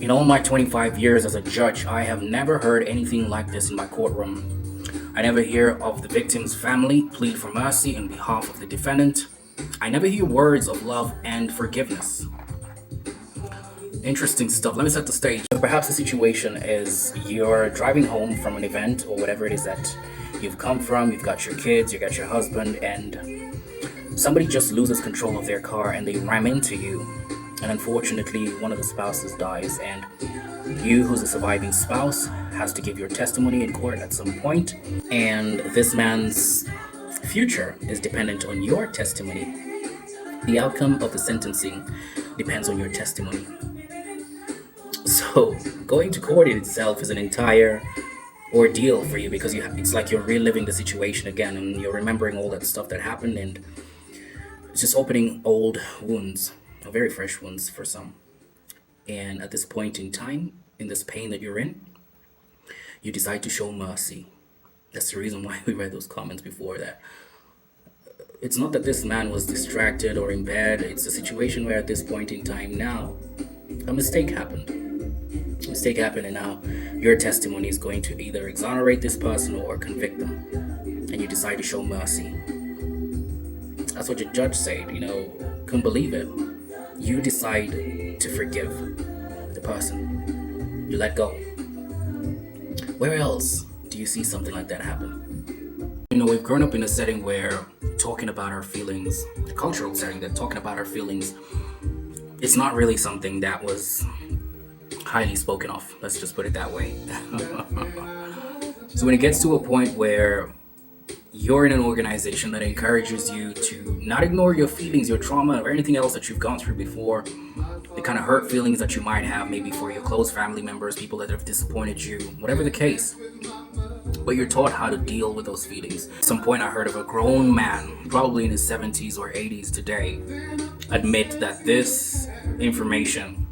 In all my 25 years as a judge, I have never heard anything like this in my courtroom. I never hear of the victim's family plead for mercy on behalf of the defendant. I never hear words of love and forgiveness. Interesting stuff. Let me set the stage. Perhaps the situation is you're driving home from an event or whatever it is that you've come from. You've got your kids, you got your husband, and somebody just loses control of their car and they ram into you. And unfortunately, one of the spouses dies, and you, who's a surviving spouse, has to give your testimony in court at some point. And this man's future is dependent on your testimony. The outcome of the sentencing depends on your testimony. So going to court in itself is an entire ordeal for you, because it's like you're reliving the situation again, and you're remembering all that stuff that happened, and it's just opening old wounds, or very fresh wounds for some. And at this point in time, in this pain that you're in, you decide to show mercy. That's the reason why we read those comments before that. It's not that this man was distracted or in bed. It's a situation where at this point in time now, a mistake happened. And now your testimony is going to either exonerate this person or convict them. And you decide to show mercy. That's what your judge said, couldn't believe it. You decide to forgive the person. You let go. Where else do you see something like that happen? We've grown up in a setting where talking about our feelings, the cultural setting that talking about our feelings, it's not really something that was highly spoken of. Let's just put it that way. So when it gets to a point where you're in an organization that encourages you to not ignore your feelings, your trauma, or anything else that you've gone through before, the kind of hurt feelings that you might have maybe for your close family members, people that have disappointed you, whatever the case, but you're taught how to deal with those feelings. At some point I heard of a grown man, probably in his 70s or 80s today, admit that this information,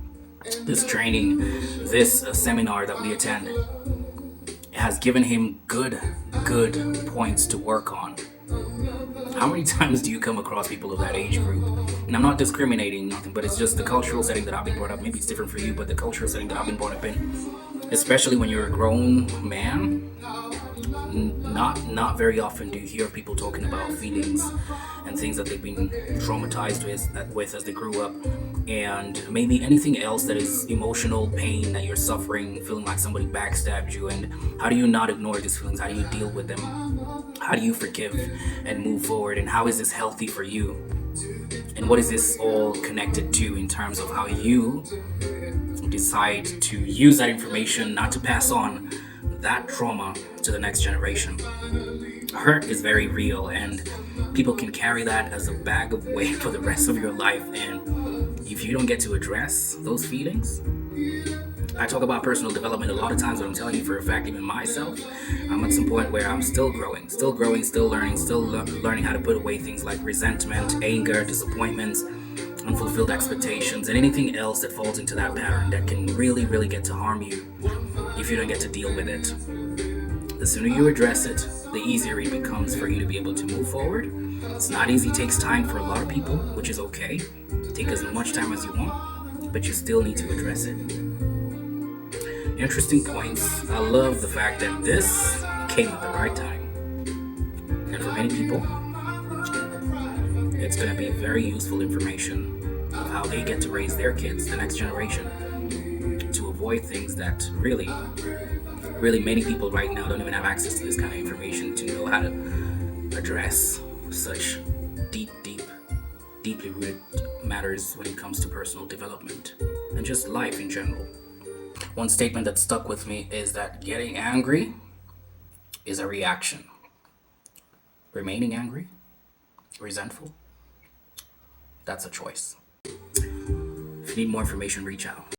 this training, this seminar that we attend has given him good points to work on. How many times do you come across people of that age group? And I'm not discriminating, nothing, but it's just the cultural setting that I've been brought up. Maybe it's different for you, but the cultural setting that I've been brought up in, especially when you're a grown man, not very often do you hear people talking about feelings and things that they've been traumatized with as they grew up, and maybe anything else that is emotional pain that you're suffering, feeling like somebody backstabbed you. And how do you not ignore these feelings? How do you deal with them? How do you forgive and move forward? And how is this healthy for you? And what is this all connected to in terms of how you decide to use that information not to pass on that trauma to the next generation? Hurt is very real, and people can carry that as a bag of weight for the rest of your life. And if you don't get to address those feelings, I talk about personal development a lot of times, but I'm telling you for a fact, even myself, I'm at some point where I'm still growing, still learning, learning how to put away things like resentment, anger, disappointments, unfulfilled expectations, and anything else that falls into that pattern that can really get to harm you if you don't get to deal with it. The sooner you address it, the easier it becomes for you to be able to move forward. It's not easy, it takes time for a lot of people, which is okay. Take as much time as you want, but you still need to address it. Interesting points. I love the fact that this came at the right time. And for many people, it's going to be very useful information of how they get to raise their kids, the next generation, to avoid things that really many people right now don't even have access to this kind of information to know how to address such deeply rooted matters when it comes to personal development and just life in general. One statement that stuck with me is that getting angry is a reaction. Remaining angry, resentful, that's a choice. If you need more information, reach out.